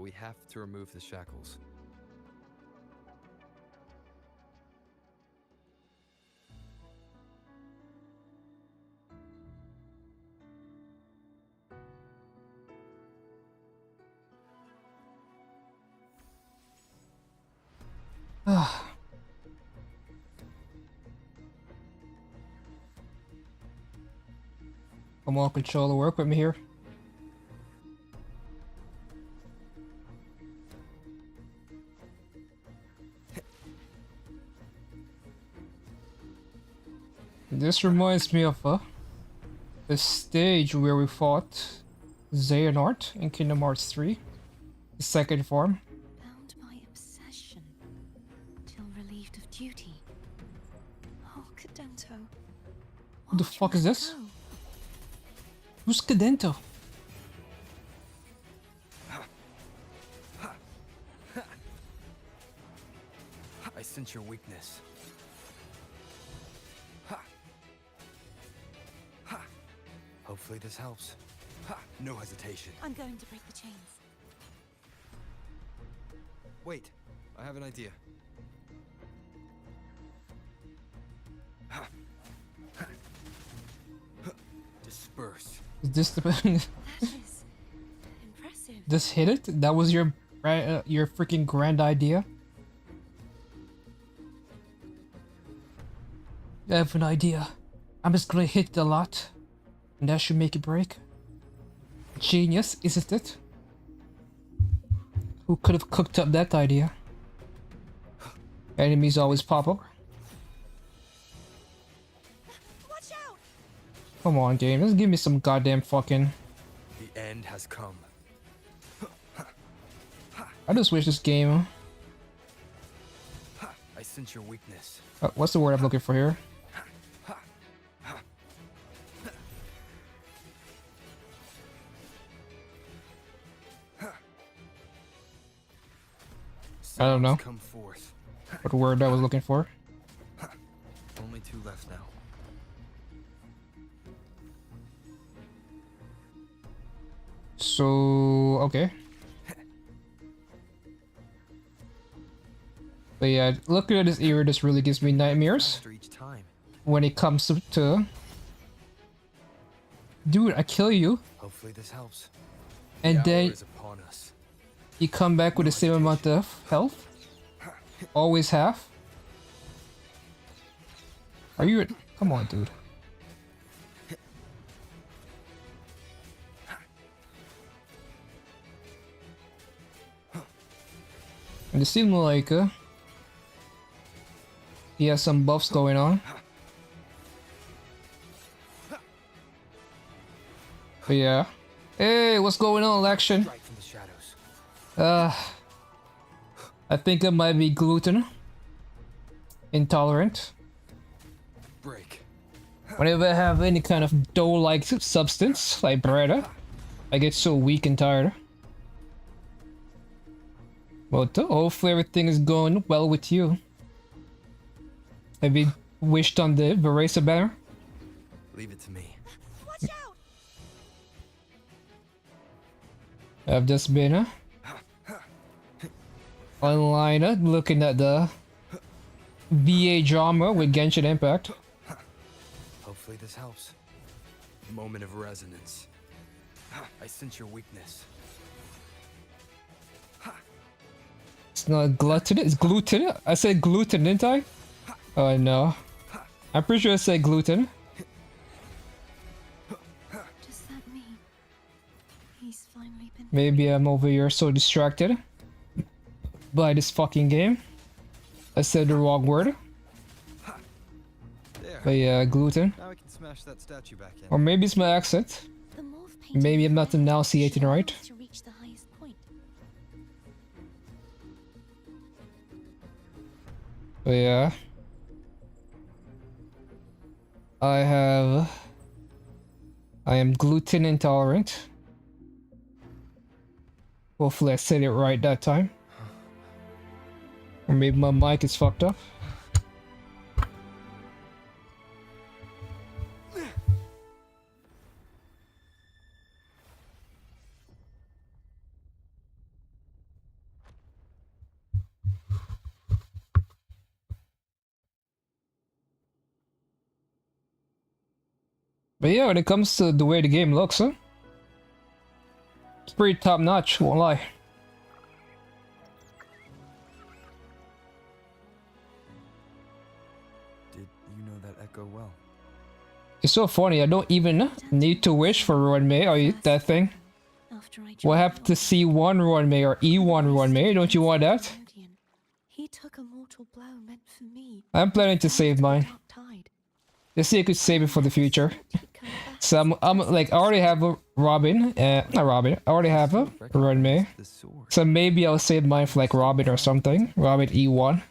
we have to remove the shackles. Come on, controller, work with me here. This reminds me of the stage where we fought Xehanort in Kingdom Hearts 3, the second form. Bound by obsession, till relieved of duty. Oh, Cadento. Who the fuck is this? Who's Cadento? I sense your weakness. Hopefully this helps. No hesitation. I'm going to break the chains. Wait, I have an idea. Disperse. Is this the That is impressive. this hit it? That was your freaking grand idea? I have an idea. I'm just gonna hit it a lot, and that should make it break. Genius, isn't it? Who could have cooked up that idea? Enemies always pop up. Watch out! Come on, game. Just give me some goddamn fucking. The end has come. I just wish this game. I sense your weakness. What's the word I'm looking for here? I don't know Come forth. what word I was looking for. Only two left now. So, okay. But yeah, looking at this era, this really gives me nightmares After each time. when it comes to... Dude, I kill you, Hopefully this helps. and The hour then is upon us. you come back with the same amount of health. Always half. Are you... Come on, dude. And it seemed like he has some buffs going on. But yeah. Hey, what's going on, action? Strike from the shadows. I think I might be gluten intolerant. Break. Whenever I have any kind of dough-like substance, like bread, I get so weak and tired. But hopefully everything is going well with you. Have you wished on the Veresa banner? Leave it to me. Watch out! I've just been online looking at the VA drama with Genshin Impact. Hopefully this helps. Moment of resonance. I sense your weakness. It's not gluten, it's gluten. I said gluten, didn't I? Oh no. I'm pretty sure I said gluten. Does that mean he's finally been... Maybe I'm over here so distracted by this fucking game. I said the wrong word. There. But yeah, gluten. Now we can smash that statue back in. Or maybe it's my accent. The morph painting Maybe I'm not enunciating right. to reach the highest point. But yeah. I am gluten intolerant. Hopefully I said it right that time. Or maybe my mic is fucked up. But yeah, when it comes to the way the game looks, huh? It's pretty top notch, won't lie. Did you know that echo well? It's so funny, I don't even need to wish for Ruan Mei or that thing. After I What happened to C1 Ruan Mei or E1 Ruan Mei? Don't you want that? He took a mortal blow meant for me. I'm planning to save mine. Dark tide. Let's see, I could save it for the future. He'd come back. So I'm like, I already have a Robin, not Robin, I already have a Ruan Mei. The sword. So maybe I'll save mine for like Robin or something. Robin E1.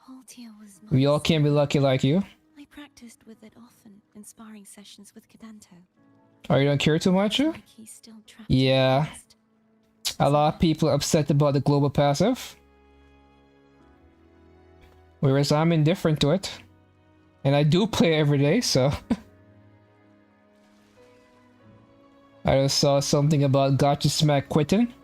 Haltia was We all nice. can't be lucky like you. I practiced with it often in sparring sessions with Cadanto. Oh, you don't care too much? Like he's still trapped. Yeah. In the past. A lot of people are upset about the global passive. Whereas I'm indifferent to it. And I do play every day, so... I just saw something about Gotcha Smack quitting.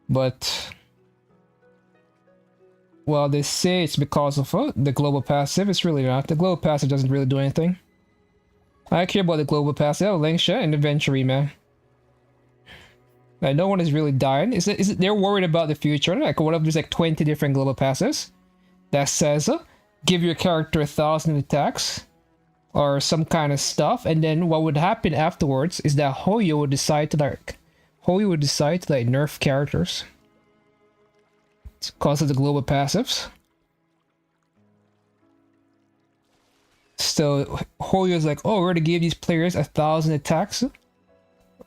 But... well, they say it's because of the global passive. It's really not. The global passive doesn't really do anything. I care about the global passive, Lingsha and the Venturi, man. Like, no one is really dying. Is it they're worried about the future? Like, what if there's like 20 different global passives that says, give your character 1,000 attacks or some kind of stuff, and then what would happen afterwards is that Hoyo would decide to nerf characters. It's because of the global passives. So Hoyo's like, oh, we're gonna give these players 1,000 attacks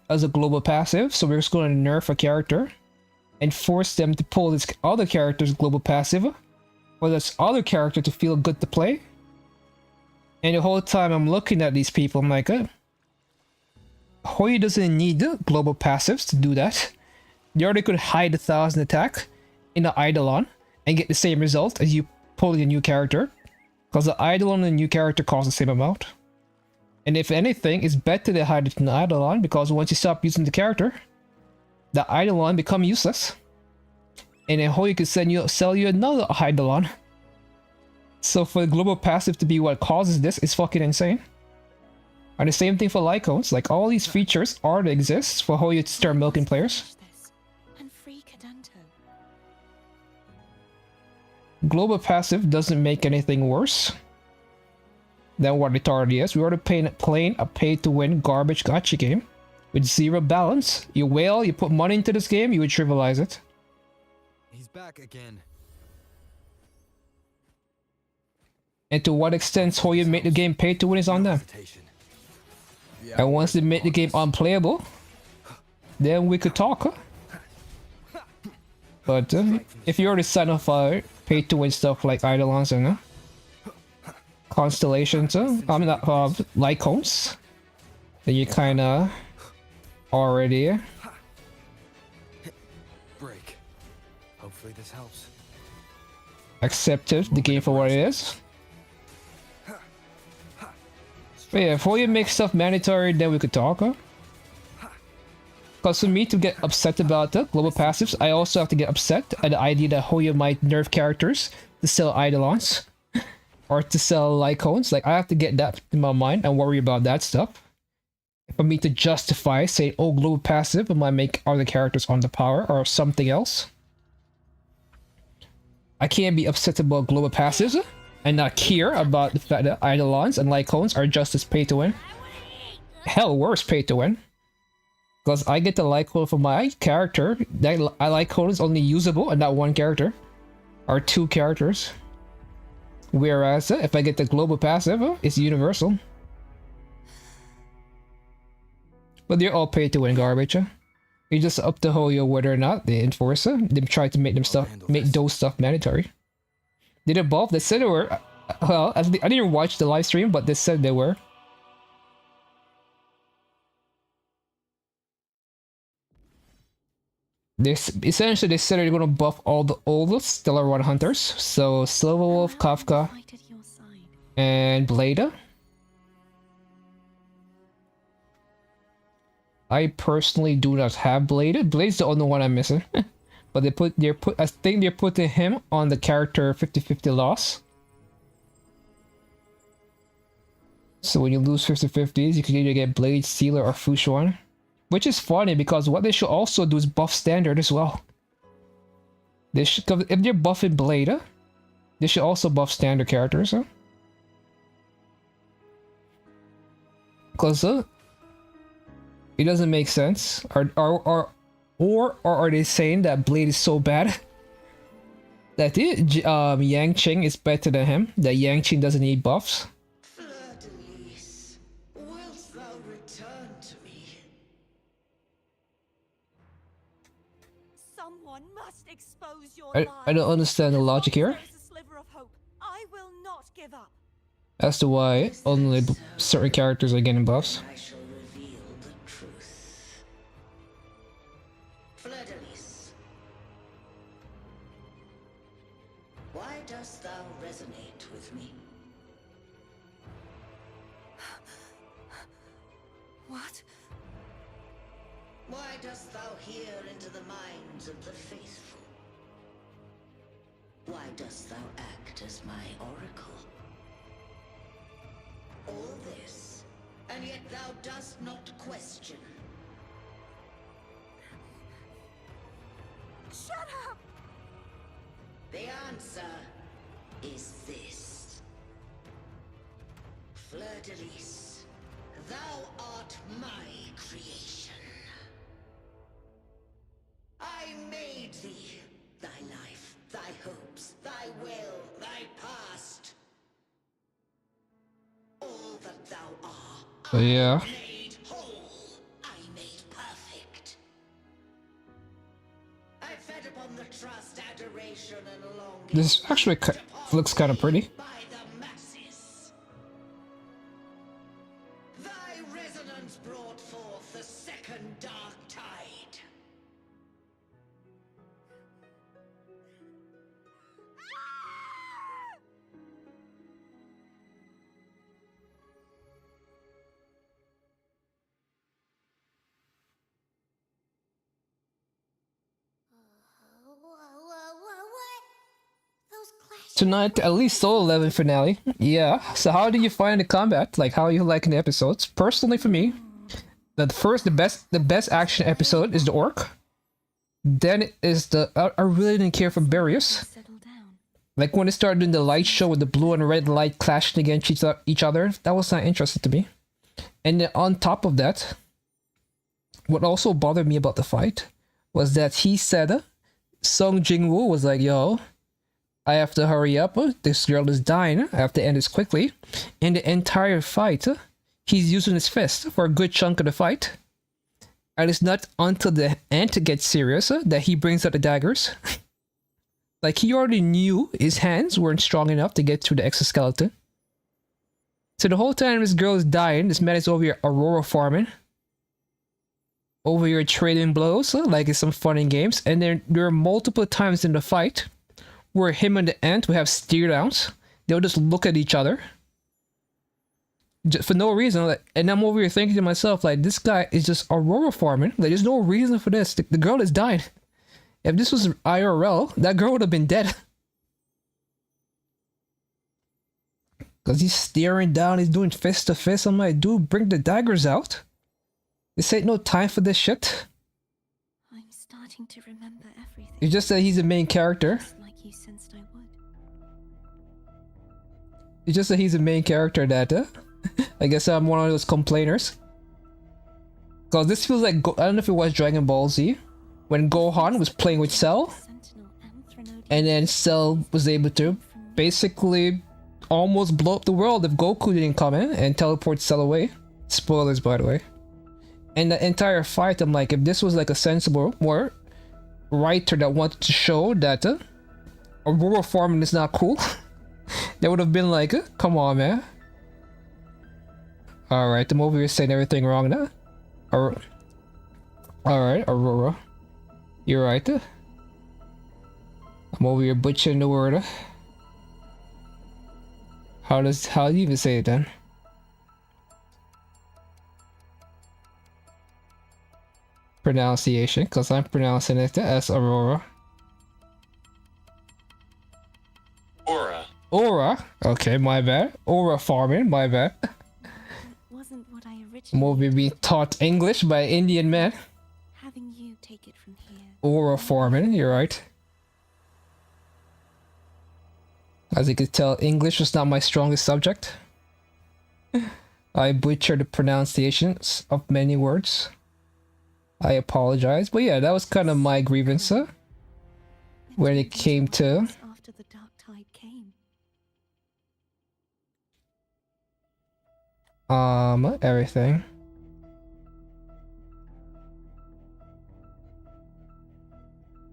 as a global passive, so we're just going to nerf a character and force them to pull this other character's global passive for this other character to feel good to play. And the whole time I'm looking at these people, I'm like, Hoyo doesn't need the global passives to do that. They already could hide 1,000 attack in the Eidolon and get the same result as you pulling a new character, because the Eidolon and the new character cost the same amount. And if anything, it's better to hide it in the Eidolon, because once you stop using the character, the Eidolon become useless. And then Hoyo could sell you another Eidolon. So for the global passive to be what causes this is fucking insane. And the same thing for Lycos. Like, all these features already exist for Hoyo to start milking players. This and free Cadanto. Global passive doesn't make anything worse than what it already is. We already playing a pay-to-win garbage gacha game with zero balance. You whale, you put money into this game, you would trivialize it. He's back again. And to what extent Hoyo made the game pay-to-win is on them. And once they make the game unplayable, then we could talk. Huh? But if you already sign up for pay-to-win stuff like Eidolons and Constellations, I'm not Lycos, then you kinda already Break. Hopefully this helps. accepted the game for what it is. But yeah, if Hoyo makes stuff mandatory, then we could talk, huh? Because for me to get upset about the global passives, I also have to get upset at the idea that Hoyo might nerf characters to sell Eidolons. Or to sell Lycons. Like, I have to get that in my mind and worry about that stuff. For me to justify, say, oh, global passive, I might make other characters underpower or something else. I can't be upset about global passives and not care about the fact that Eidolons and Lycons are just as pay-to-win. Hell, worse pay-to-win. Because I get the Lycon for my character. That Lycon is only usable on that one character. Or two characters. Whereas, if I get the global passive, it's universal. But they're all pay-to-win garbage. It's just up to Hoyo whether or not they enforce them try to make those stuff mandatory. Did it both? They said they were. Well, I didn't watch the live stream, but they said they were. Essentially, they said they're gonna buff all the old Stellar Run Hunters. So Silverwolf, Kafka, Fight at your side. and Blada. I personally do not have Blada. Blade's the only one I'm missing. but I think they're putting him on the character 50-50 loss. So when you lose 50-50s, you can either get Blade, Sealer, or Fu Xuan. Which is funny because what they should also do is buff Standard as well. They should, if they're buffing Blade, they should also buff Standard characters. Because it doesn't make sense. Or are they saying that Blade is so bad that Yang Qing is better than him? That Yang Qing doesn't need buffs? Fleur-de-Lis, wilt thou return to me? Someone must expose your I don't lies. understand the As long logic as here there is a sliver of hope, I will not give up. as to why only certain characters are getting buffs. I shall reveal the truth. Fleur-de-Lis, why dost thou resonate with me? What? Why dost thou hear into the minds of the faithful? Why dost thou act as my oracle? All this, and yet thou dost not question. Shut up! The answer is this. Fleur-de-Lis, thou art my creation. I made thee, thy life, thy hopes, thy will, thy past. All that thou art, Yeah. I made whole, I made perfect. I fed upon the trust, adoration, and longing. This actually looks kind of pretty. By the masses. Thy resonance brought forth the second dark tide. What? Those clashes. Tonight, at least Soul 11 finale. Yeah. So how do you find the combat? Like, how are you liking the episodes? Personally, for me, the best action episode is the Orc. Then is the I really didn't care for Barrios. Settle down. Like when they started doing the light show with the blue and red light clashing against each other, that was not interesting to me. And then on top of that, what also bothered me about the fight was that he said Sung Jin-woo was like, yo, I have to hurry up. This girl is dying. I have to end this quickly. In the entire fight, he's using his fist for a good chunk of the fight. And it's not until the end gets serious that he brings out the daggers. Like, he already knew his hands weren't strong enough to get through the exoskeleton. So the whole time this girl is dying, this man is over here Aurora farming. Over here trading blows, like it's some fun and games. And then there are multiple times in the fight where him and the ant will have stare downs. They'll just look at each other. For no reason. Like, and I'm over here thinking to myself, like, this guy is just Aurora farming. Like, there's no reason for this. The girl is dying. If this was IRL, that girl would have been dead. Because he's staring down, he's doing fist to fist. I'm like, dude, bring the daggers out. This ain't no time for this shit. I'm starting to remember everything. It's just that he's the main character. Just like you sensed I would. It's just that he's the main character that, I guess I'm one of those complainers. Because this feels like, I don't know if it was Dragon Ball Z, when Gohan was playing with Cell, Sentinel and Threnodian and then Cell was able to basically almost blow up the world if Goku didn't come in and teleport Cell away. Spoilers, by the way. And the entire fight, I'm like, if this was like a sensible, more writer that wanted to show that Aurora farming is not cool, they would have been like, come on, man. Alright, the movie is saying everything wrong now. Alright, Aurora. You're right. I'm over here butchering the word. How do you even say it then? Pronunciation, because I'm pronouncing it as Aurora. Aura. Okay, my bad. Aura farming, my bad. That wasn't what I originally. Movie being taught English by Indian man. Having you take it from here. Aura farming, you're right. As you could tell, English was not my strongest subject. I butchered the pronunciations of many words. I apologize, but yeah, that was kind of my grievance when it came to After the dark tide came. everything.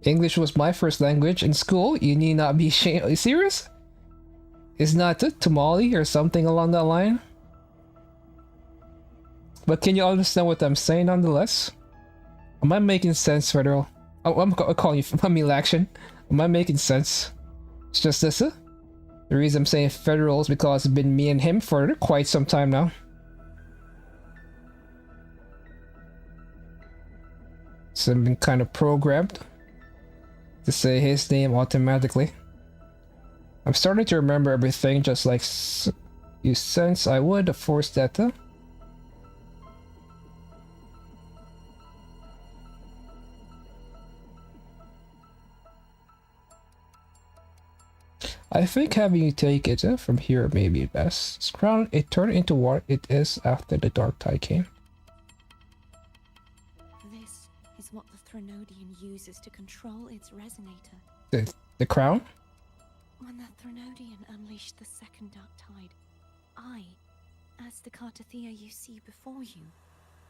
English was my first language in school. You need not be ashamed. Are you serious? Is not it Tamale or something along that line? But can you understand what I'm saying nonetheless? Am I making sense, Federal? Oh, I'm calling you Meal Action. Am I making sense? It's just this. The reason I'm saying Federal is because it's been me and him for quite some time now. So I've been kind of programmed to say his name automatically. I'm starting to remember everything just like you sense I would force that. I think having you take it from here may be best. This crown, it turned into what it is after the dark tide came. This is what the Threnodian uses to control its resonator. The crown? When the Threnodian unleashed the second dark tide, I, as the Cartathea you see before you,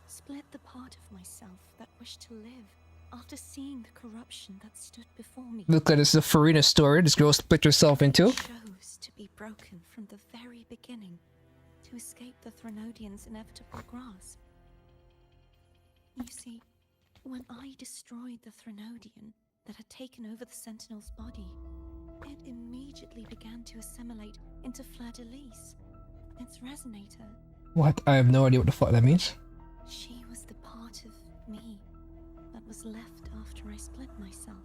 split the part of myself that wished to live after seeing the corruption that stood before me. Look at this, the Farina story. This girl split herself into. Chose to be broken from the very beginning to escape the Threnodian's inevitable grasp. You see, when I destroyed the Threnodian that had taken over the Sentinel's body, it immediately began to assimilate into Fleur-de-Lis, its resonator. What? I have no idea what the fuck that means. She was the part of me that was left after I split myself.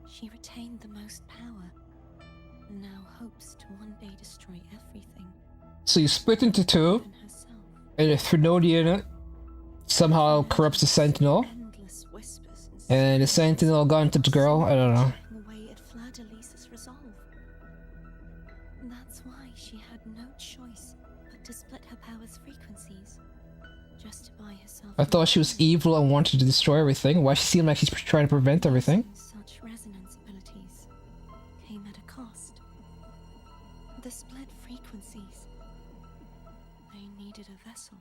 She retained the most power, and now hopes to one day destroy everything. So you split into two, Even herself. and the Threnodian somehow corrupts the Sentinel, Endless whispers and the Sentinel got into the girl. I don't know. away at Fleur-de-Lis's resolve. That's why she had no choice but to split her power's frequencies, just to buy herself. I thought she was evil and wanted to destroy everything. Why she seemed like she's trying to prevent everything? Such resonance abilities came at a cost. The split frequencies. They needed a vessel.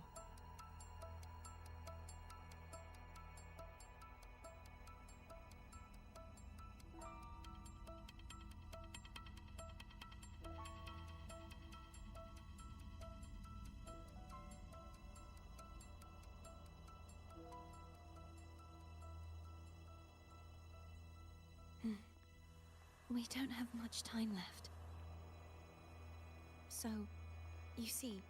We don't have much time left. So, you see,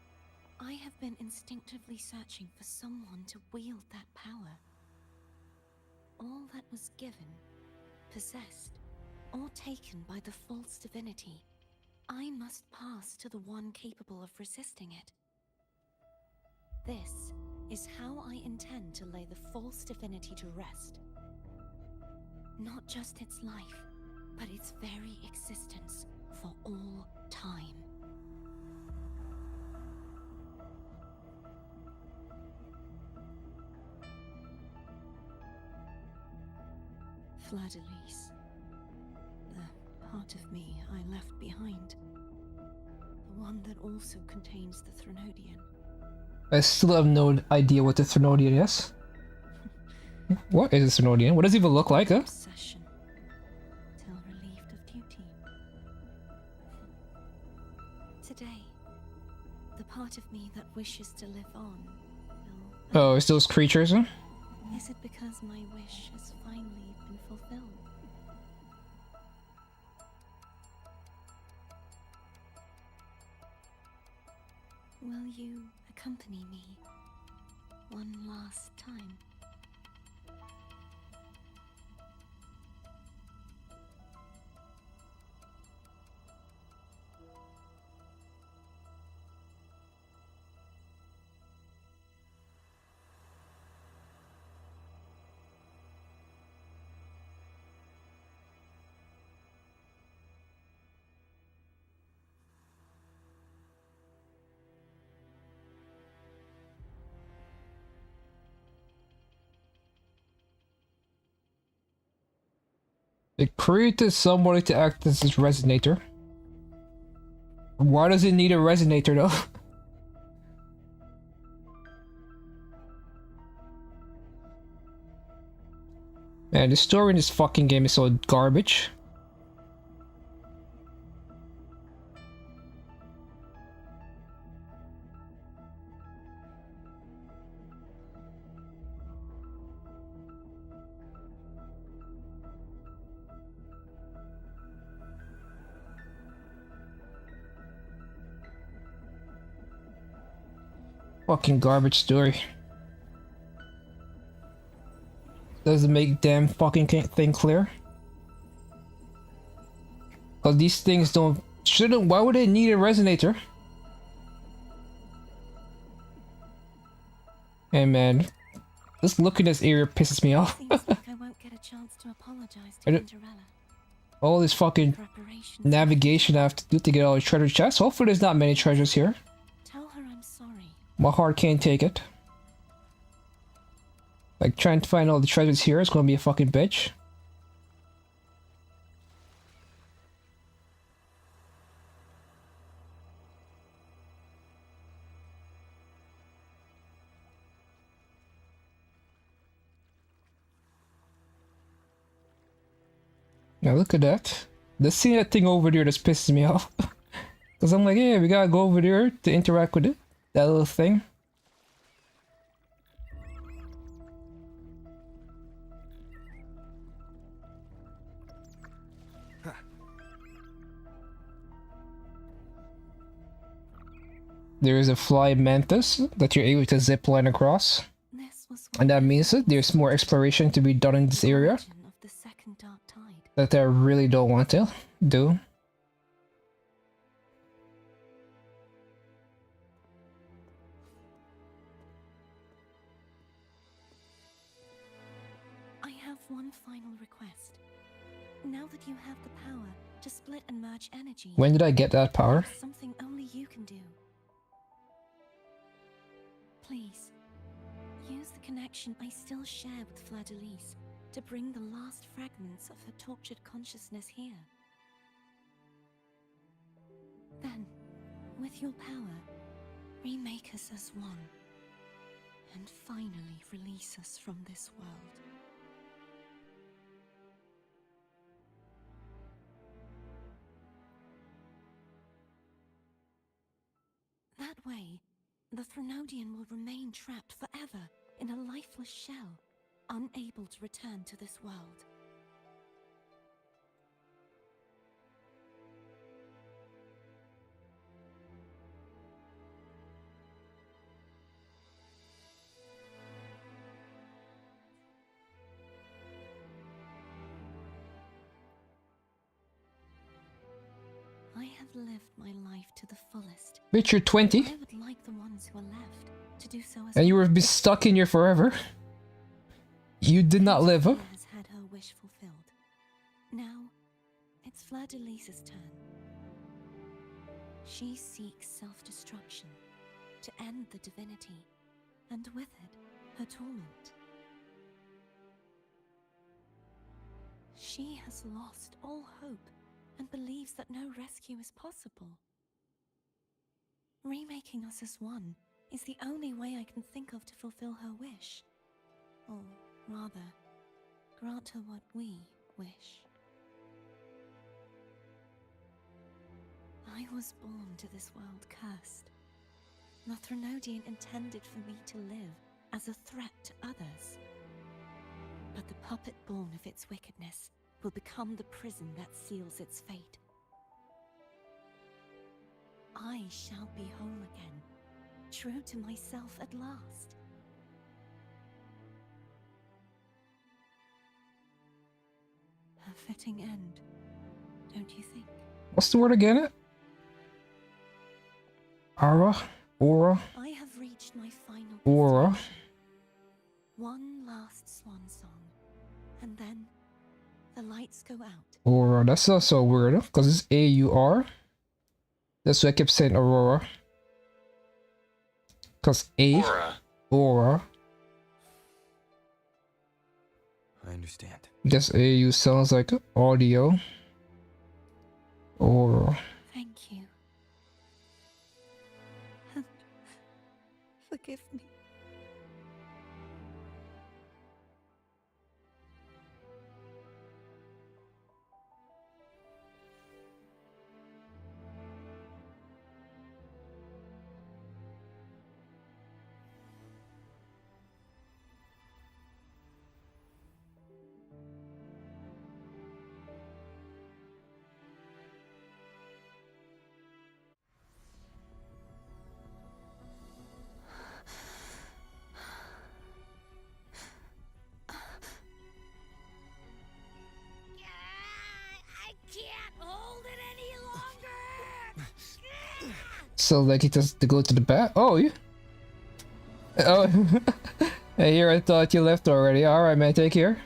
I have been instinctively searching for someone to wield that power. All that was given, possessed, or taken by the false divinity, I must pass to the one capable of resisting it. This is how I intend to lay the false divinity to rest. Not just its life, but its very existence for all time. Fleur-de-Lis, the part of me I left behind, the one that also contains the Threnodian. I still have no idea what the Threnodian is. What is a Threnodian? What does it even look like, huh? Obsession, till relieved of duty. Today, the part of me that wishes to live on will... Oh, it's those creatures, huh? Is it because my wish has finally been fulfilled? Will you accompany me one last time? It created somebody to act as its resonator. Why does it need a resonator though? Man, the story in this fucking game is so garbage. Fucking garbage story. Doesn't make damn fucking thing clear. Cause these things shouldn't. Why would they need a resonator? Hey man, just looking at this area pisses me off. Seems like I won't get a chance to apologize to I don't- Cinderella. All this fucking Preparations. navigation I have to do to get all the treasure chests. Hopefully there's not many treasures here. Tell her I'm sorry. My heart can't take it. Like trying to find all the treasures here is gonna be a fucking bitch. Now look at that. Let's see that thing over there that's pisses me off. Cause I'm like, yeah, we gotta go over there to interact with it. That little thing. There is a fly mantis that you're able to zip line across. This was And that means that there's more exploration to be done in this area origin of the second dark tide. that I really don't want to do. I have one final request. Now that you have the power to split and merge energy, When did I get that power? there's something only you can do. Please, use the connection I still share with Fleur-de-Lis to bring the last fragments of her tortured consciousness here. Then, with your power, remake us as one, and finally release us from this world. That way, the Threnodian will remain trapped forever in a lifeless shell, unable to return to this world. I have lived my life to the fullest. Bitch, you're 20 I would like the ones who are left to do so as and you well. have been stuck in here forever. You did not live, huh? Fleur has had her wish fulfilled. Now, it's Fleur-de-Lis's turn. She seeks self-destruction to end the divinity, and with it, her torment. She has lost all hope and believes that no rescue is possible. Remaking us as one is the only way I can think of to fulfill her wish. Or rather, grant her what we wish. I was born to this world cursed. The Threnodian intended for me to live as a threat to others. But the puppet born of its wickedness will become the prison that seals its fate. I shall be whole again, true to myself at last. A fitting end, don't you think? What's the word again? Aura? Aura? I have reached my final Aura? destination. One last swan song, and then the lights go out. Aura. That's also weird, because it's A-U-R. That's why I kept saying Aurora. Because A. Aura. Aura. I understand. Guess AU sounds like audio. Or Thank you. And forgive me. I can't hold it any longer. so like he just to go to the back. Oh, you. Oh, hey, here I thought you left already. All right, man, take care.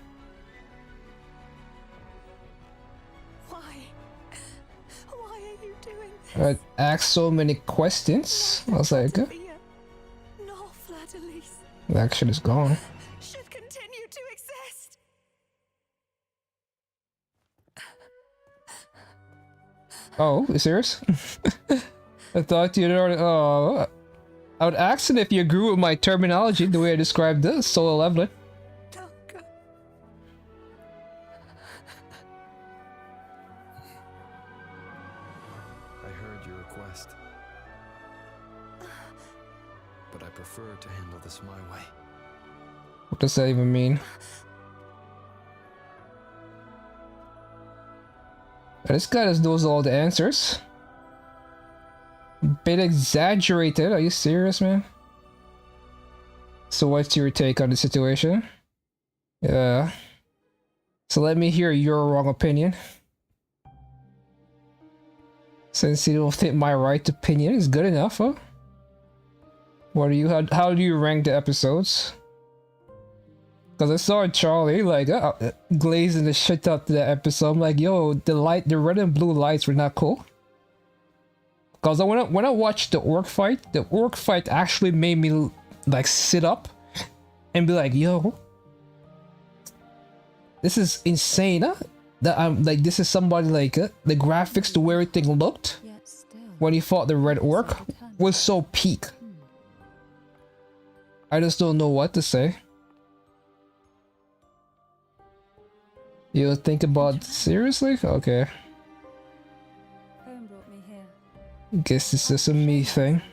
Why? Why are you doing this? I asked so many questions. I was like, Sophia, nor Fladalise the action is gone. should continue to exist. Oh, you serious? I thought you'd already. Oh, I would ask it if you agree with my terminology, the way I described this solo leveling. Don't go. I heard your request. But I prefer to handle this my way. What does that even mean? This guy just knows all the answers. Bit exaggerated. Are you serious, man? So what's your take on the situation? Yeah. So let me hear your wrong opinion. Since you don't think my right opinion is good enough, huh? What do you how do you rank the episodes? Cause I saw Charlie like glazing the shit up to the episode. I'm like, yo, the red and blue lights were not cool. Cause when I watched the orc fight actually made me like sit up and be like, yo, this is insane. Huh? That I'm like, this is somebody like the graphics, the way everything looked Yet still, when he fought the red orc was so peak. I just don't know what to say. You think about seriously? Okay. home brought me here. Guess it's just a me thing. Earlier.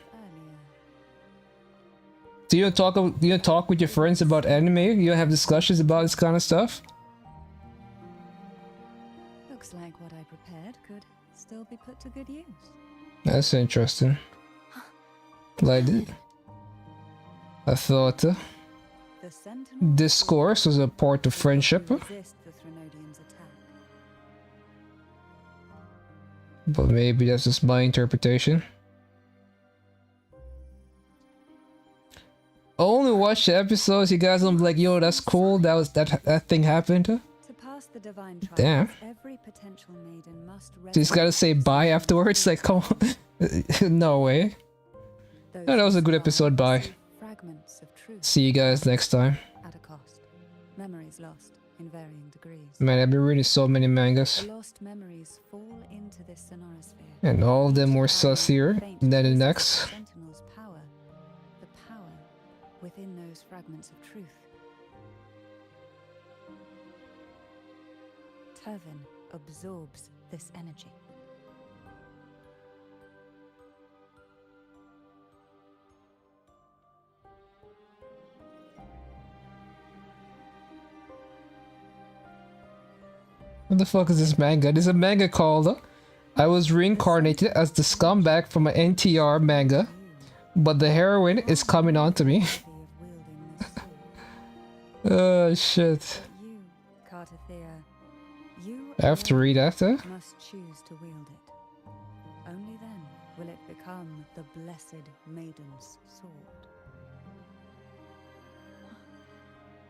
Do you talk with your friends about anime? You have discussions about this kind of stuff? Looks like what I prepared could still be put to good use. That's interesting. Like, I thought The Sentinel discourse was a part of friendship, resist the Threnodians' attack. but maybe that's just my interpretation. I only watched the episodes, you guys. I'm like, yo, that's cool. That thing happened. To pass the divine trials, Damn. every potential maiden must Just gotta say bye afterwards. Like, come on. No way. No, that was a good episode. Bye. Fragments of truth See you guys next time. at a cost. Memories lost in varying degrees. Man, I've been reading so many mangas, The lost memories fall into this sonorosphere. and all of them were carrying sussier faint than the traces of next. Sentinel's power, the power within those fragments of truth. Turvin absorbs this energy. What the fuck is this manga? There's a manga called I was reincarnated as the scumbag from an NTR manga, but the heroine is coming on to me. Worthy of wielding this sword. Oh shit. You, Cartathea, you I have to alone read after? must choose to wield it. Only then will it become the blessed maiden's sword.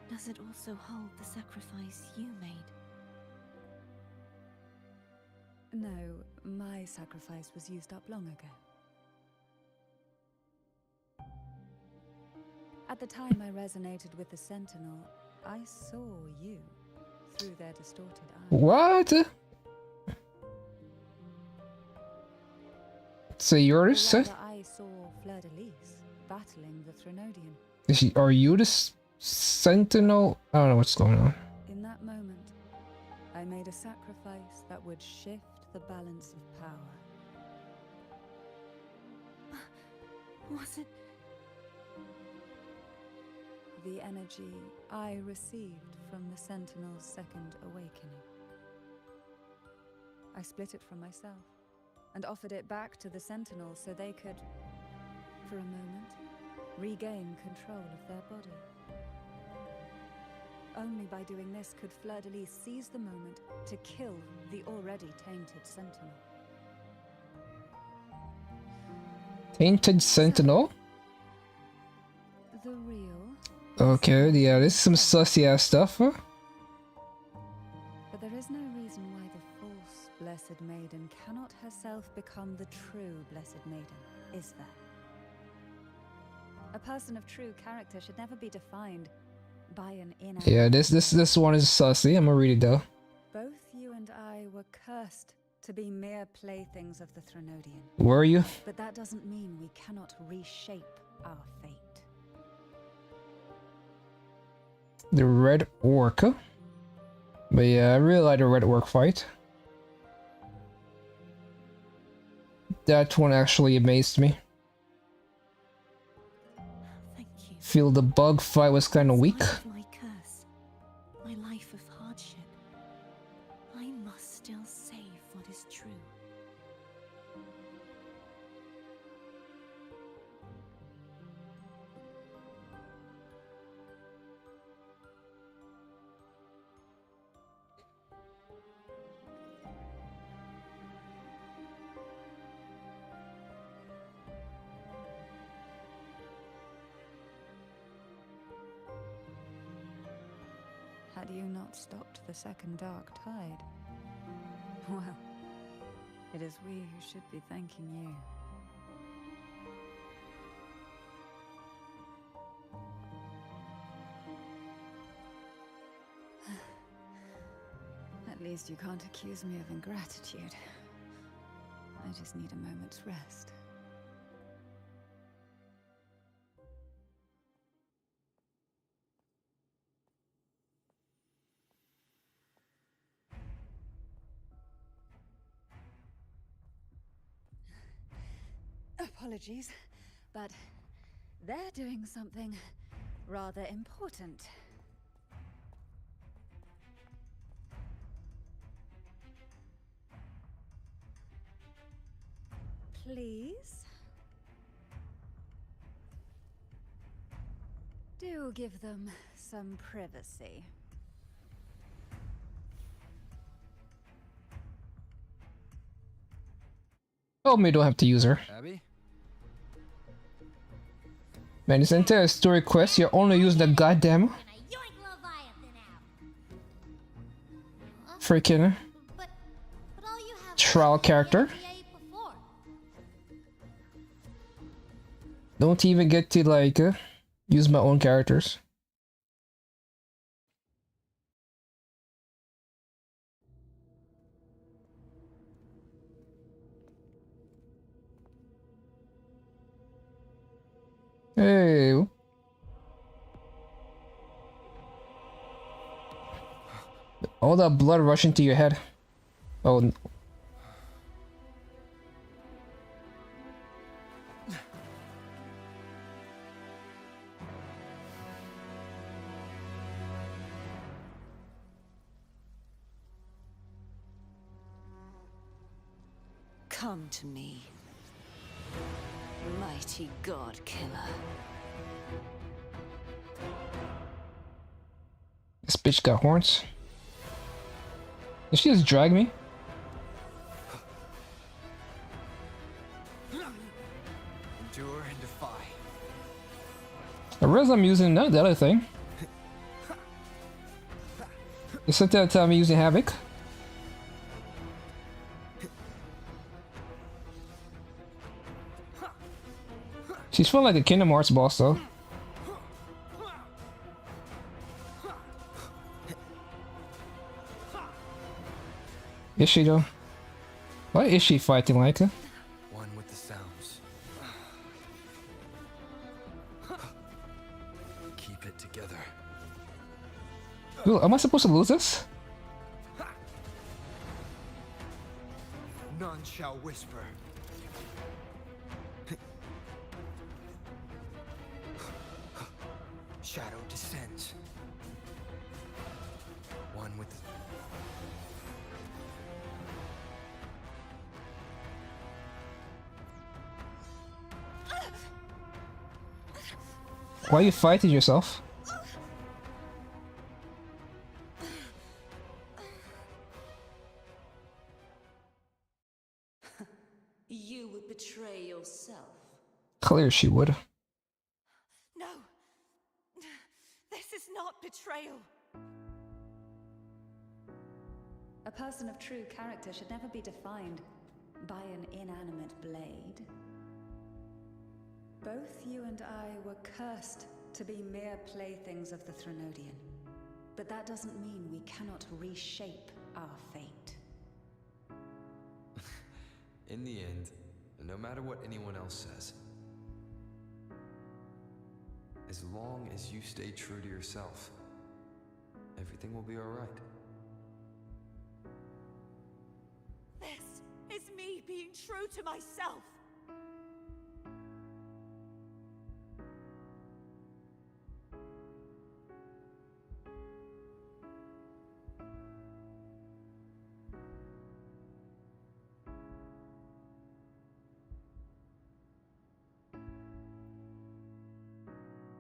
Does it also hold the sacrifice you made? No, my sacrifice was used up long ago. At the time I resonated with the Sentinel, I saw you. through their distorted eyes. What? So yours? Or rather, I saw Fleur de Lis battling the Threnodian. Are you the sentinel? I don't know what's going on. In that moment, I made a sacrifice that would shift the balance of power. Was it? The energy I received from the Sentinel's second awakening. I split it from myself and offered it back to the Sentinels so they could, for a moment, regain control of their body. Only by doing this could Fleur de Lis seize the moment to kill the already tainted Sentinel. Tainted Sentinel? The real. Okay, yeah, this is some sussy ass stuff. Huh? But there is no reason why the false Blessed Maiden cannot herself become the true Blessed Maiden, is there? A person of true character should never be defined by an inner. Yeah, this one is sussy. I'm gonna read it though. Both you and I were cursed to be mere playthings of the Threnodian. Were you? But that doesn't mean we cannot reshape our fate. The Red Orc. But yeah, I really like the Red Orc fight. That one actually amazed me. Thank you. Feel the bug fight was kind of weak. In spite of my curse, my life of hardship, I must still save what is true. Had you not stopped the second dark tide? Well, it is we who should be thanking you. At least you can't accuse me of ingratitude. I just need a moment's rest. Apologies, but they're doing something rather important. Please? Do give them some privacy. Oh, me don't have to use her. Abby? Man, this entire story quest, you're only using the goddamn freaking trial character. Don't even get to like use my own characters. Hey. All that blood rushing to your head. Oh. Come to me, mighty god killer. This bitch got horns. Did she just drag me? Endure and defy. I realize I'm using the other thing. You sit there and tell me using Havoc. She's feeling like a Kingdom Hearts boss though. Is she though? Why is she fighting like her? One with the sounds. Keep it together. Ooh, am I supposed to lose this? None shall whisper. Shadow descends. One with the... Why are you fighting yourself? You would betray yourself. Clear she would. No! This is not betrayal! A person of true character should never be defined by an inanimate blade. Both you and I were cursed to be mere playthings of the Threnodian. But that doesn't mean we cannot reshape our fate. In the end, no matter what anyone else says, as long as you stay true to yourself, everything will be alright. This is me being true to myself!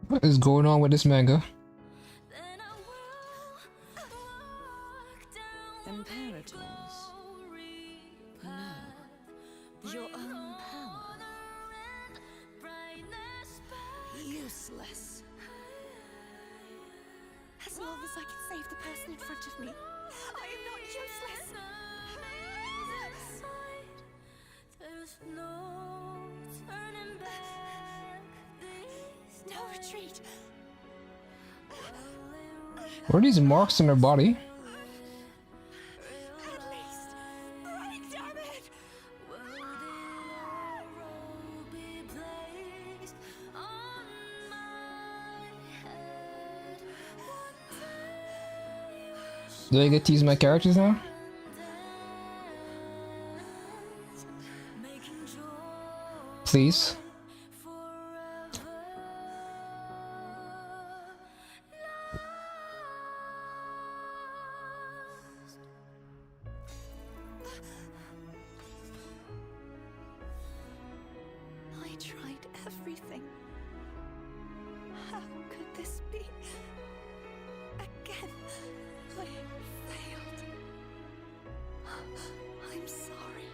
What is going on with this manga? Imperators? No. Your own power? Useless. As long as I can save the person in front of me, I am not useless! No retreat! What are these marks on her body? At least, break, damn it! Do I get to use my characters now? Please. I tried everything. How could this be? Again, I failed. I'm sorry.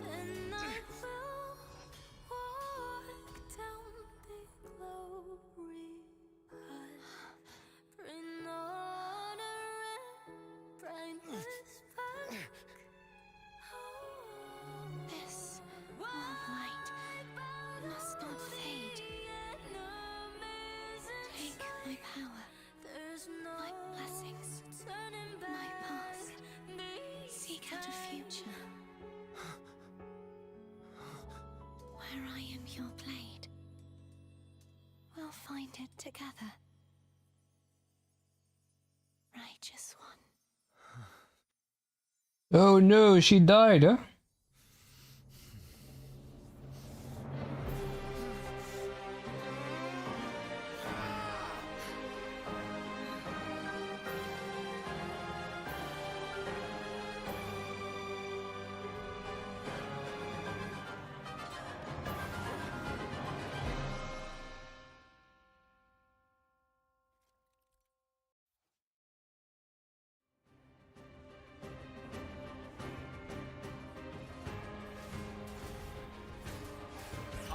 Then I will walk down the glory path, bring honor and brightness back. This warm light must not fade. Take my power, my blessings, my past. Seek out a future where I am your blade. We'll find it together. Righteous one. Oh no, she died, huh?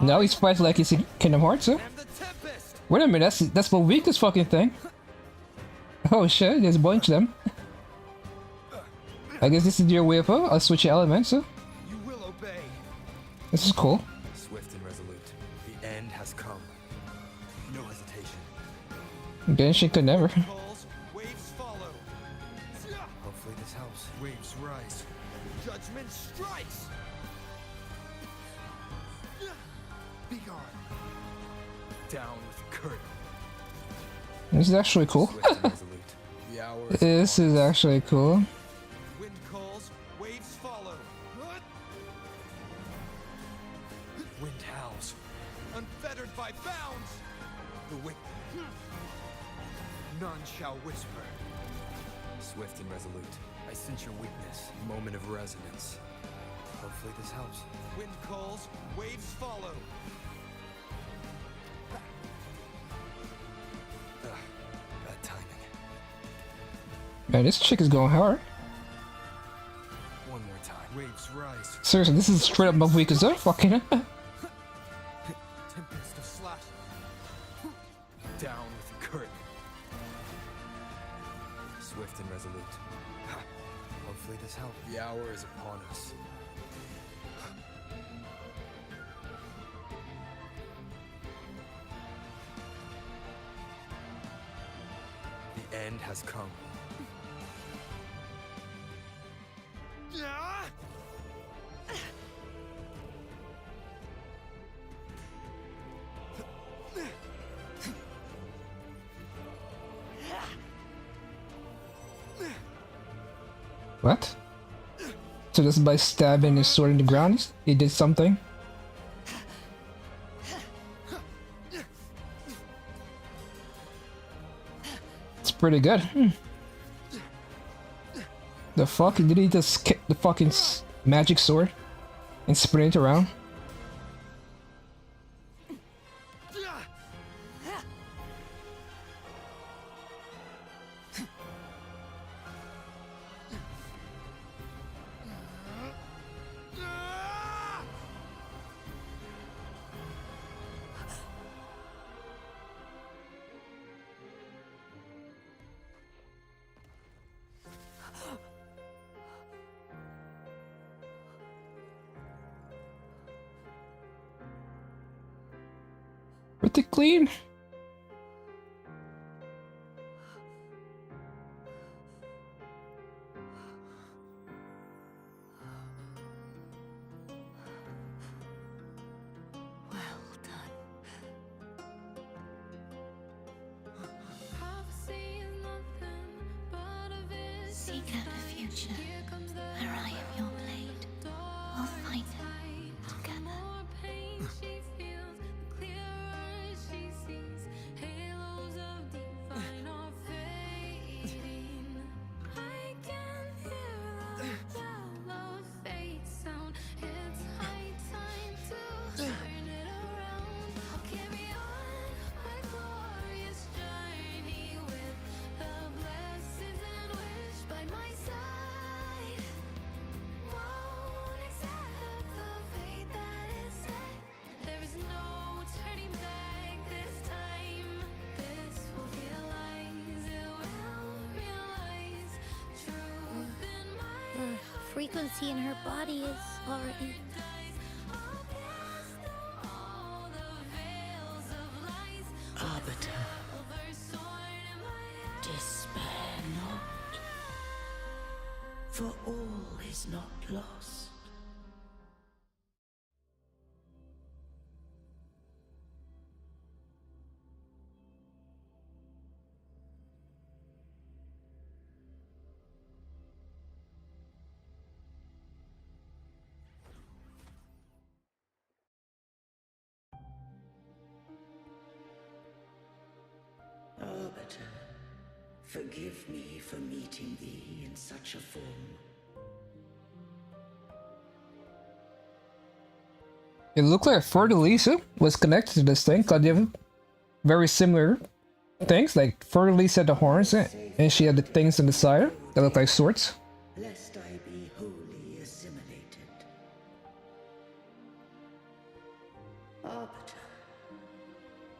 Now he's fighting like he's in Kingdom Hearts, huh? And the Tempest! Wait a minute, that's the weakest fucking thing. Oh shit, there's a bunch of them. I guess this is your way of I'll switch your elements, huh? You will obey. This is cool. Swift and resolute. The end has come. No hesitation. Genshin could never. Calls, waves follow. Hopefully this helps. Waves rise. Judgment strikes. Be gone. Down with curtain. This is actually cool. Swift and resolute. The hour is This upon is us. actually cool. Wind calls, waves follow. Wind howls, unfettered by bounds. The wind. None shall whisper. Swift and resolute. I sense your weakness. Moment of resonance. Hopefully this helps. Wind calls, waves follow. Bad timing. Man, this chick is going hard. One more time. Waves rise. Seriously, this is straight up my weakest. Fucking. Tempest of slash. Down with the curtain. Swift and resolute. Hopefully this helps. The hour is upon us. The end has come. What? So just by stabbing his sword in the ground, he did something? It's pretty good. The fuck? Did he just kick the fucking magic sword and spin it around? Pretty clean. Well done. Seek out the future, where I am your blade. We'll fight it together. Frequency in her body is already. Arbiter, despair not, for all is not lost. Arbiter, forgive me for meeting thee in such a form. It looked like Fiordalisa was connected to this thing because they have very similar things. Like Fiordalisa had the horns and she had the things on the side that look like swords. Lest I be wholly assimilated. Arbiter,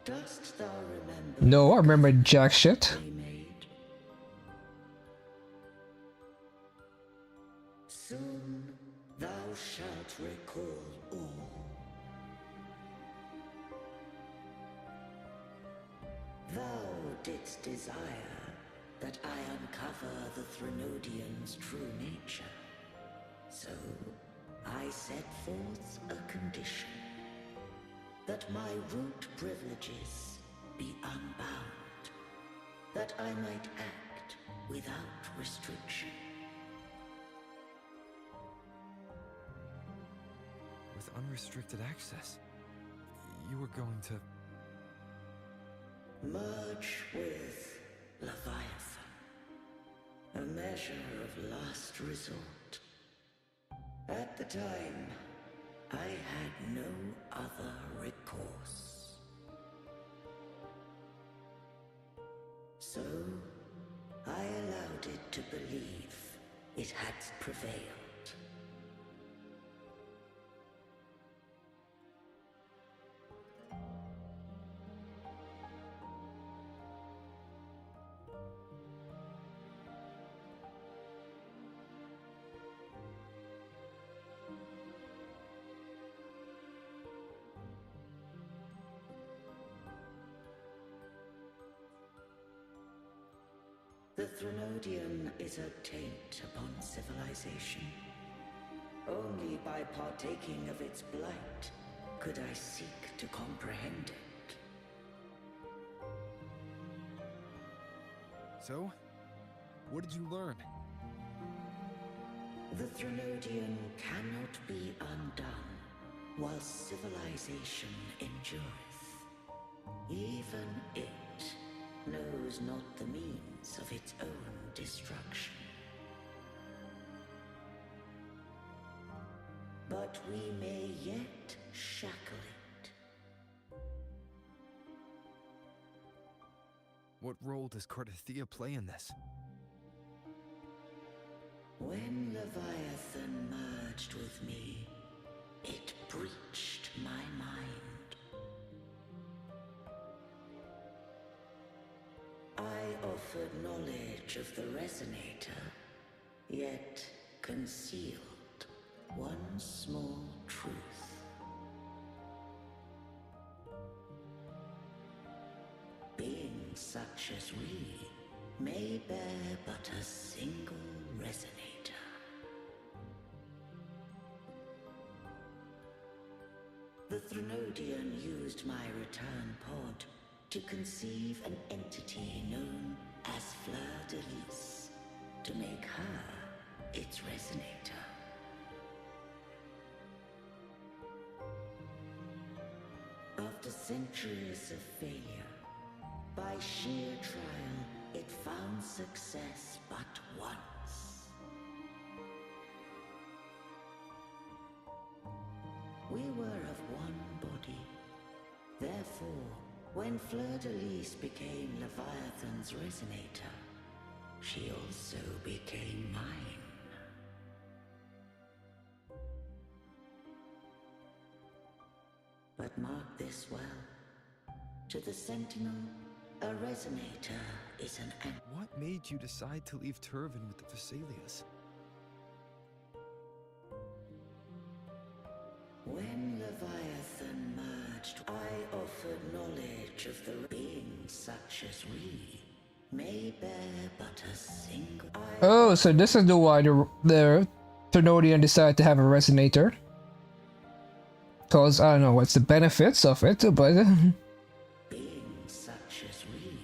dost thou remember? No, I remember jack shit. we made? Soon thou shalt recall all. Thou didst desire that I uncover the Threnodian's true nature. So, I set forth a condition. That my root privileges be unbound. That I might act without restriction. With unrestricted access, you were going to... Merge with Leviathan. A measure of last resort. At the time, I had no other recourse. So, I allowed it to believe it had prevailed. The Threnodian is a taint upon civilization. Only by partaking of its blight could I seek to comprehend it. So? What did you learn? The Threnodian cannot be undone while civilization endureth. Even it knows not the means of its own destruction. But we may yet shackle it. What role does Cardathia play in this? When Leviathan merged with me, it breached my mind. I offered knowledge of the Resonator, yet concealed one small truth. Beings such as we may bear but a single Resonator. The Threnodian used my return pod to conceive an entity known as Fleur de Lis, to make her its Resonator. After centuries of failure, by sheer trial, it found success but once. We were of one body. Therefore, when Fleur de Lis became Leviathan's Resonator, she also became mine. But mark this well. To the Sentinel, a Resonator is an anchor. What made you decide to leave Turvan with the Vesalius? When Leviathan merged, I offered knowledge of the beings such as we may bear but a single. Oh, so this is the why the Threnodian decided to have a Resonator. Cause I don't know what's the benefits of it, but Beings such as we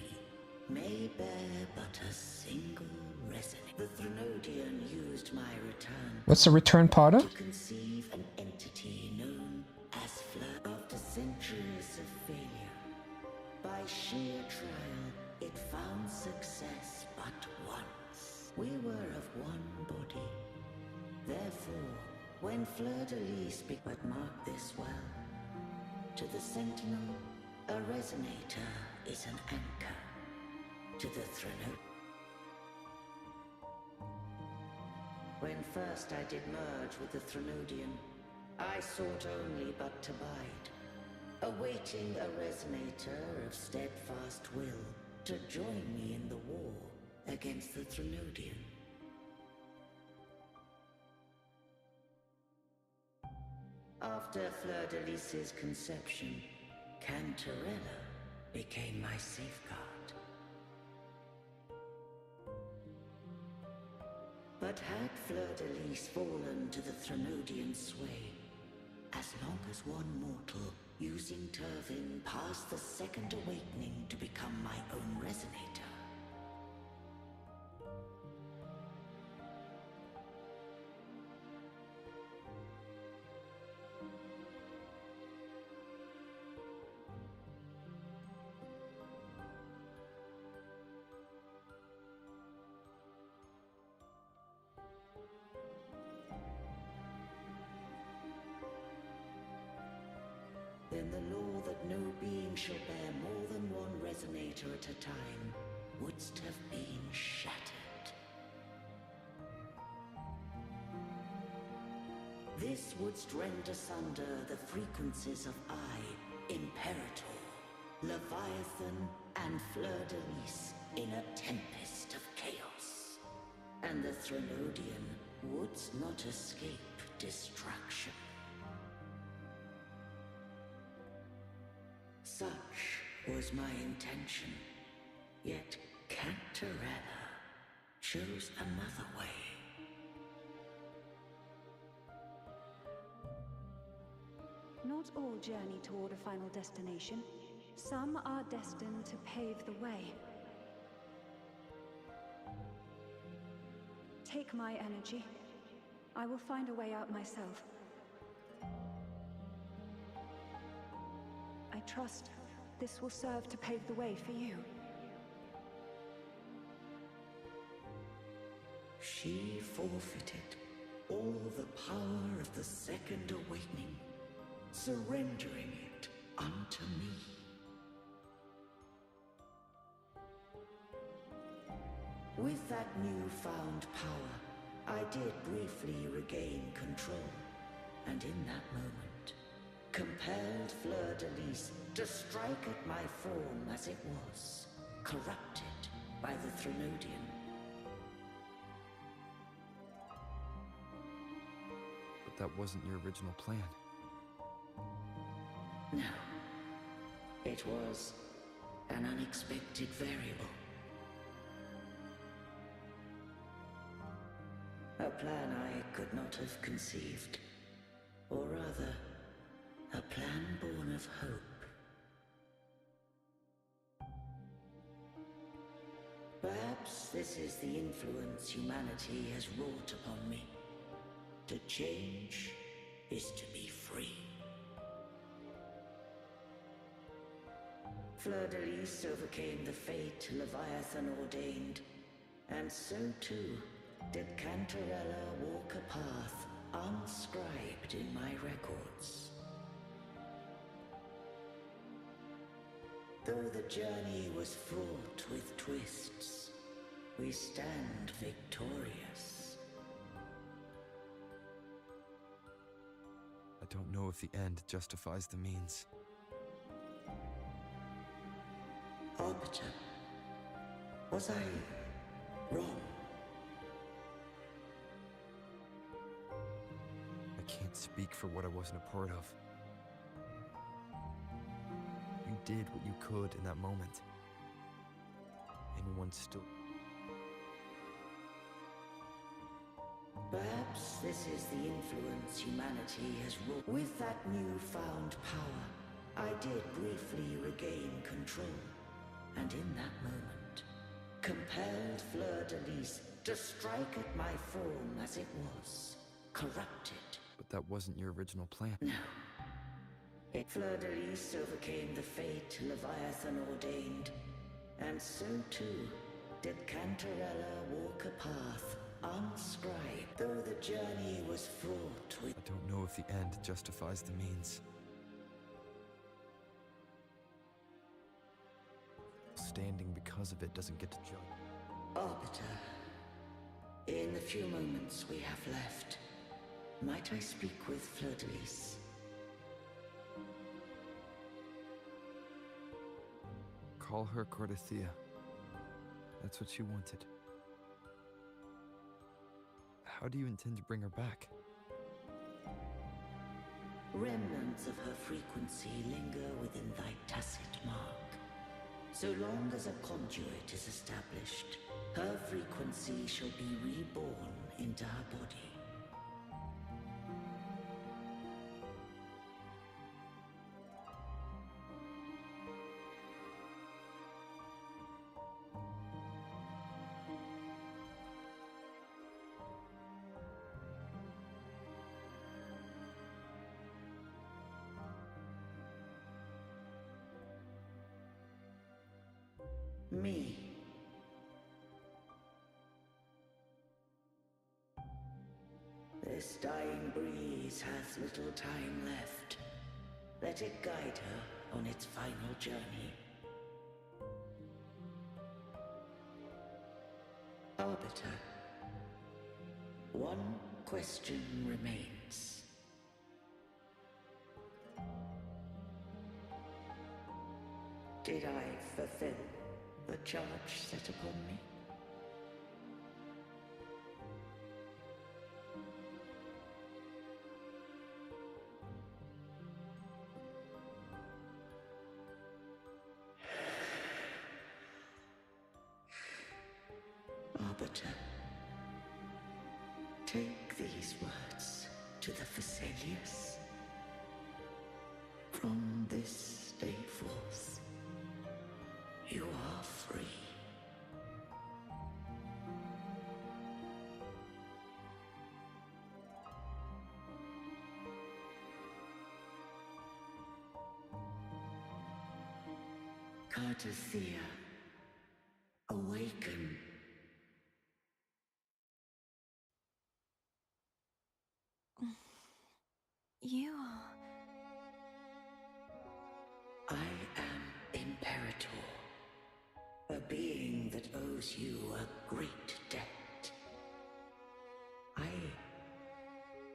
may bear but a single Resonator. The Threnodian used my return what's the return pod? to conceive an entity known as Fleur. After centuries of failure, by sheer trial, it found success but once. We were of one body. Therefore, when Fleur de Lis but mark this well. To the Sentinel, a Resonator is an anchor. To the Threnodian. When first I did merge with the Threnodian, I sought only but to bide, awaiting a Resonator of steadfast will to join me in the war against the Threnodian. After Fleur de Lis's conception, Cantarella became my safeguard. But had Fleur-de-Lis fallen to the Threnodian sway, as long as one mortal using Turvin passed the second awakening to become my own resonator, then the law that no being shall bear more than one resonator at a time wouldst have been shattered. This wouldst rend asunder the frequencies of I, Imperator, Leviathan, and Fleur-de-Lis in a tempest of chaos. And the Threnodian wouldst not escape destruction. Such was my intention, yet Cantarella chose another way. Not all journey toward a final destination. Some are destined to pave the way. Take my energy. I will find a way out myself. I trust this will serve to pave the way for you. She forfeited all the power of the second awakening, surrendering it unto me. With that newfound power, I did briefly regain control, and in that moment, compelled Fleur-de-Lis to strike at my form as it was, corrupted by the Threnodian. But that wasn't your original plan. No. It was an unexpected variable. A plan I could not have conceived. Or rather, a plan born of hope. Perhaps this is the influence humanity has wrought upon me. To change is to be free. Fleur-de-Lis overcame the fate Leviathan ordained, and so too did Cantarella walk a path unscribed in my records. Though the journey was fraught with twists, we stand victorious. I don't know if the end justifies the means. Arbiter, was I wrong? I can't speak for what I wasn't a part of. You did what you could in that moment. Anyone still... Perhaps this is the influence humanity has wrought. With that newfound power, I did briefly regain control. And in that moment, compelled Fleur-de-Lis to strike at my form as it was, corrupted. But that wasn't your original plan. No. Fleur-de-Lis overcame the fate Leviathan ordained, and so too did Cantarella walk a path unscribed, though the journey was fraught with... I don't know if the end justifies the means. Standing because of it doesn't get to judge. Arbiter, in the few moments we have left, might I speak with Fleur-de-Lis? Call her Cardithea. That's what she wanted. How do you intend to bring her back? Remnants of her frequency linger within thy tacit mark. So long as a conduit is established, her frequency shall be reborn into her body. Me. This dying breeze has little time left. Let it guide her on its final journey. Arbiter, one question remains. Did I fulfill the charge set upon me? Arbiter, take these words to the Phasaelius. From this day forth, you are free. Cardathia, awaken. You are... I am Imperator, a being that owes you a great debt. I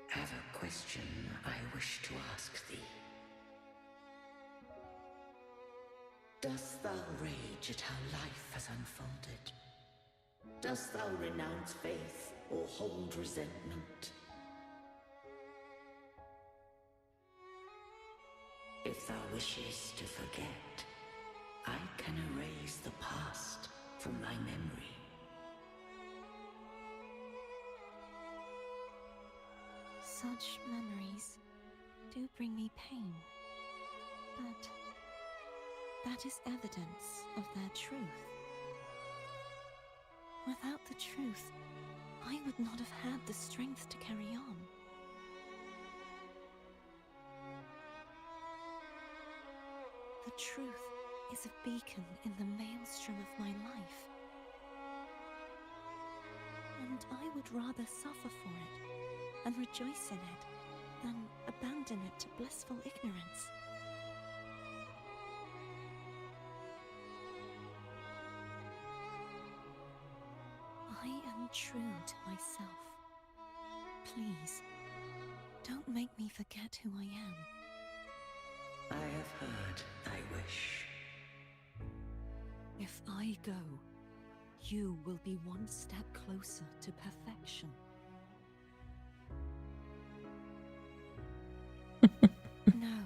have a question I wish to ask thee. Dost thou rage at how life has unfolded? Dost thou renounce faith or hold resentment? If thou wishes to forget, I can erase the past from thy memory. Such memories do bring me pain, but that is evidence of their truth. Without the truth, I would not have had the strength to carry on. The truth is a beacon in the maelstrom of my life. And I would rather suffer for it and rejoice in it than abandon it to blissful ignorance. I am true to myself. Please, don't make me forget who I am. I have heard thy wish. If I go, you will be one step closer to perfection. No.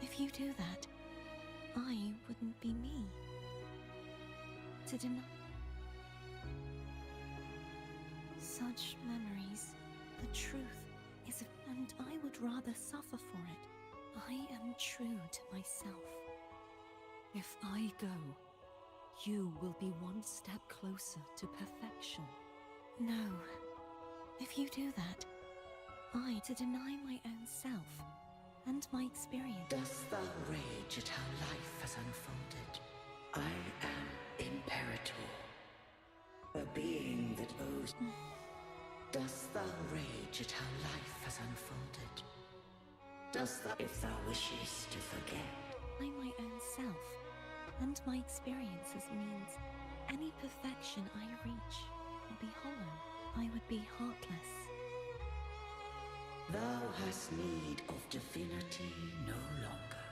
If you do that, I wouldn't be me. To deny such memories, the truth is, and I would rather suffer for it. I am true to myself. If I go, you will be one step closer to perfection. No. If you do that, I to deny my own self and my experience. Dost thou rage at how life has unfolded? I am Imperator, a being that owes... Dost thou rage at how life has unfolded? Dost thou, if thou wishes to forget? By my own self and my experiences means any perfection I reach will be hollow. I would be heartless. Thou hast need of divinity no longer.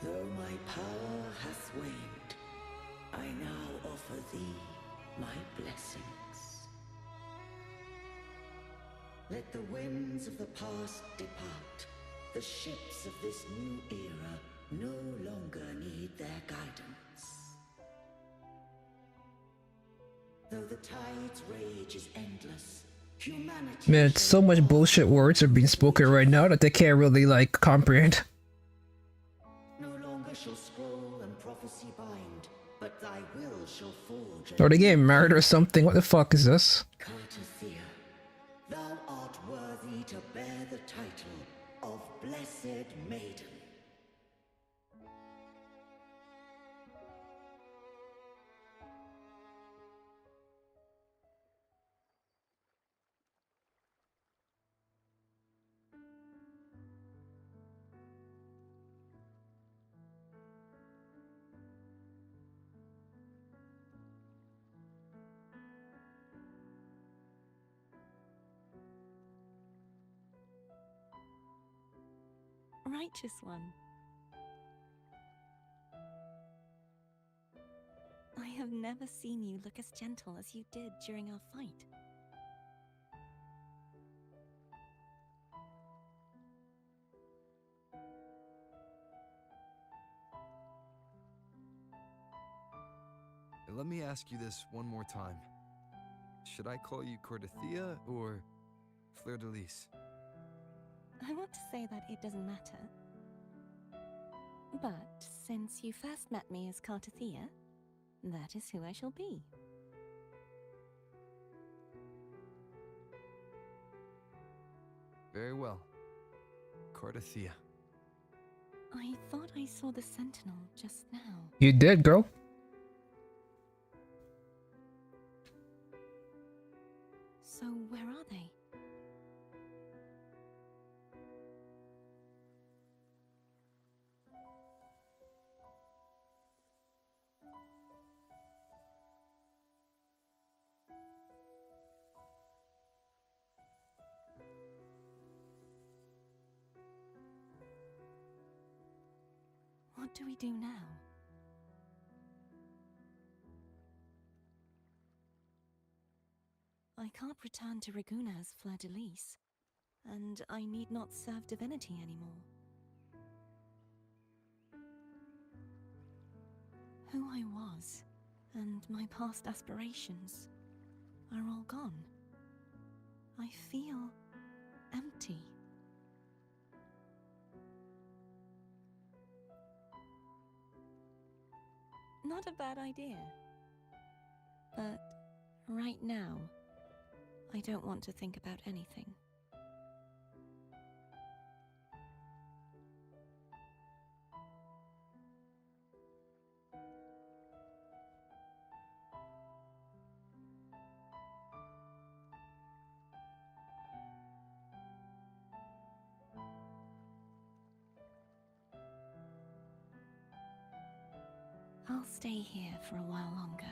Though my power hath waned, I now offer thee my blessings. Let the winds of the past depart, the ships of this new era no longer need their guidance. Though the tide's rage is endless, humanity... Man, so much bullshit words are being spoken right now that they can't really, like, comprehend. No longer shall scroll and prophecy bind, but thy will shall forge... Are they getting married or something? What the fuck is this? Cartothea, thou art worthy to bear the title of Blessed Maiden. Righteous one. I have never seen you look as gentle as you did during our fight. Let me ask you this one more time. Should I call you Cartothea or Fleur-de-Lis? I want to say that it doesn't matter. But since you first met me as Cartothea, that is who I shall be. Very well. Cartothea. I thought I saw the Sentinel just now. You did, girl. So where are they? What do we do now? I can't return to Reguna as Fleur-de-Lis, and I need not serve divinity anymore. Who I was, and my past aspirations, are all gone. I feel empty. Not a bad idea. But right now, I don't want to think about anything. I'll stay here for a while longer.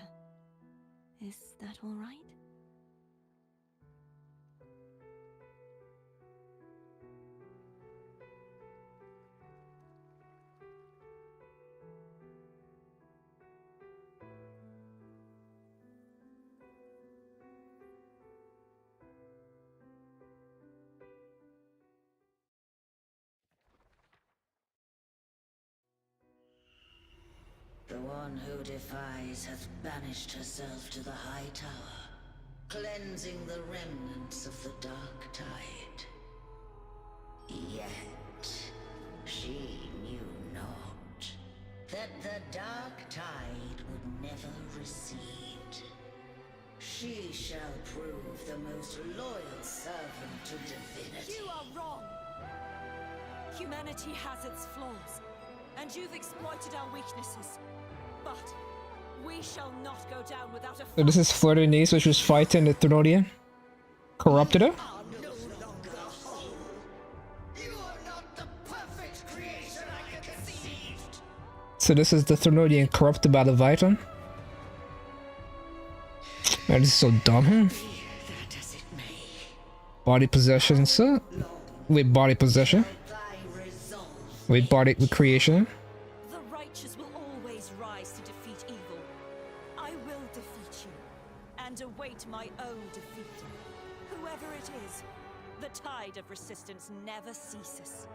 Is that all right? The one who defies hath banished herself to the High Tower, cleansing the remnants of the Dark Tide. Yet, she knew not that the Dark Tide would never recede. She shall prove the most loyal servant to divinity. You are wrong! Humanity has its flaws, and you've exploited our weaknesses. But we shall not go down without a fight. So this is Fleur-de-Lis, which was fighting the Thenodian. Corrupted her. No longer whole. You are not the perfect creation I conceived. So this is the Thenodian corrupted by the Viton. Man, this is so dumb, huh? Be that as it may, Body possession, sir. With body possession. thy resolve. With body creation. The righteous will always rise to defeat evil. I will defeat you, and await my own defeat. Whoever it is, the tide of resistance never ceases.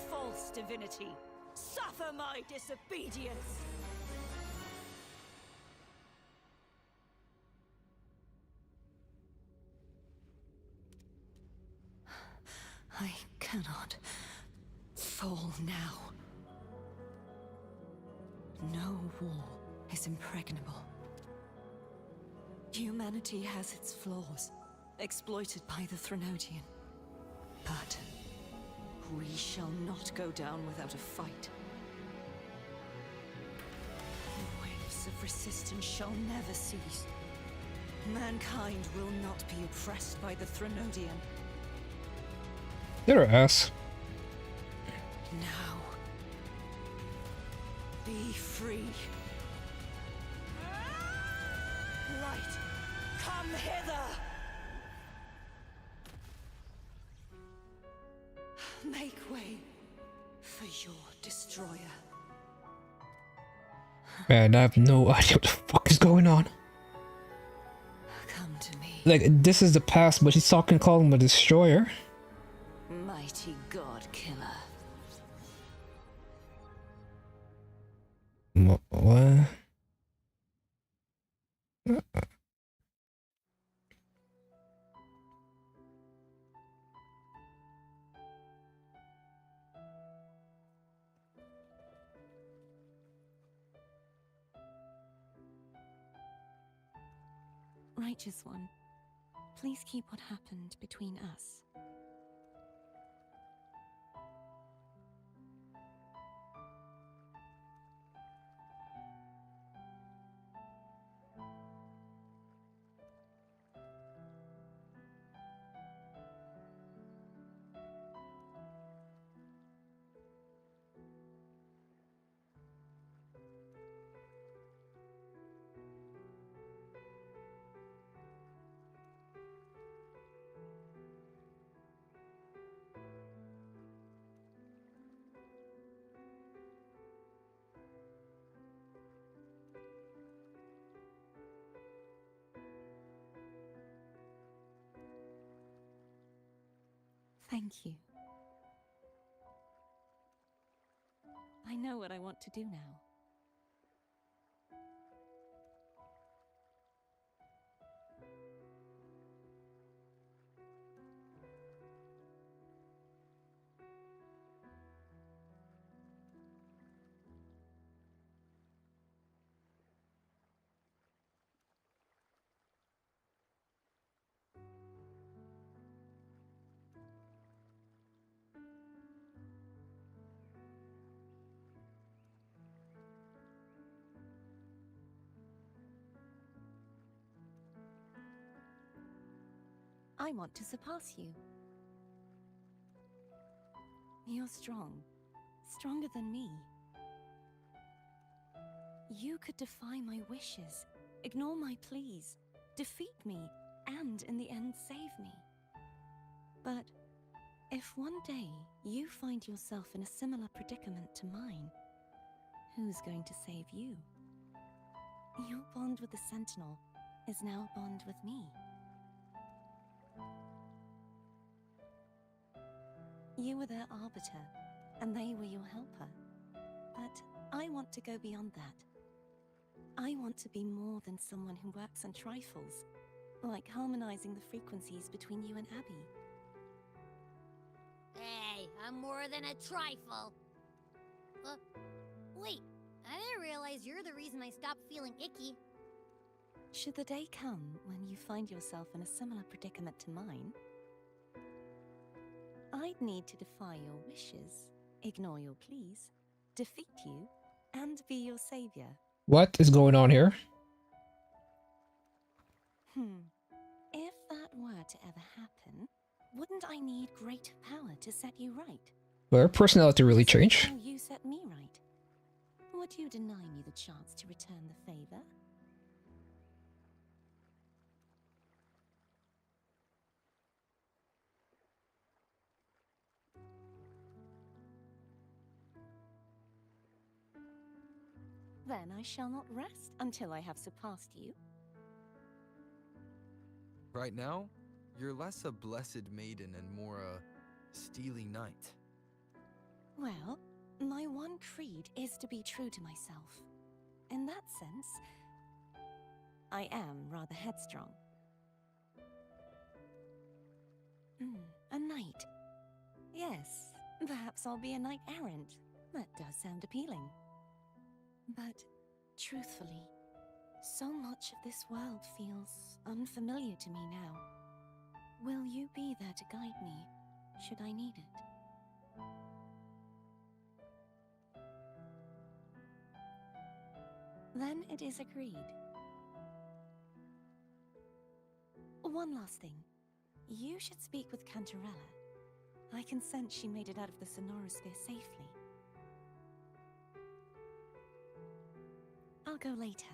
False divinity, Suffer my disobedience! I cannot fall now. No wall is impregnable. Humanity has its flaws, exploited by the Threnodian. But we shall not go down without a fight. Waves of resistance shall never cease. Mankind will not be oppressed by the Threnodian. They're ass. Now, be free. Light, come hither! Make way for your destroyer. Man, I have no idea what the fuck is going on. Come to me, Like, this is the past, but he's calling him a destroyer. mighty god killer. What? Righteous One, please keep what happened between us. Thank you. I know what I want to do now. I want to surpass you. You're strong. Stronger than me. You could defy my wishes, ignore my pleas, defeat me, and in the end save me. But if one day you find yourself in a similar predicament to mine, who's going to save you? Your bond with the Sentinel is now a bond with me. You were their arbiter, and they were your helper. But I want to go beyond that. I want to be more than someone who works on trifles, like harmonizing the frequencies between you and Abby. Hey, I'm more than a trifle. Wait, I didn't realize you're the reason I stopped feeling icky. Should the day come when you find yourself in a similar predicament to mine, I'd need to defy your wishes, ignore your pleas, defeat you, and be your savior. What is going on here? If that were to ever happen, wouldn't I need great power to set you right? Will her personality really change? How you set me right? Would you deny me the chance to return the favor? Then I shall not rest until I have surpassed you. Right now, you're less a blessed maiden and more a steely knight. Well, my one creed is to be true to myself. In that sense, I am rather headstrong. A knight. Yes, perhaps I'll be a knight errant. That does sound appealing. But, truthfully, so much of this world feels unfamiliar to me now. Will you be there to guide me, should I need it? Then it is agreed. One last thing. You should speak with Cantarella. I can sense she made it out of the Sonorosphere safely. I'll go later.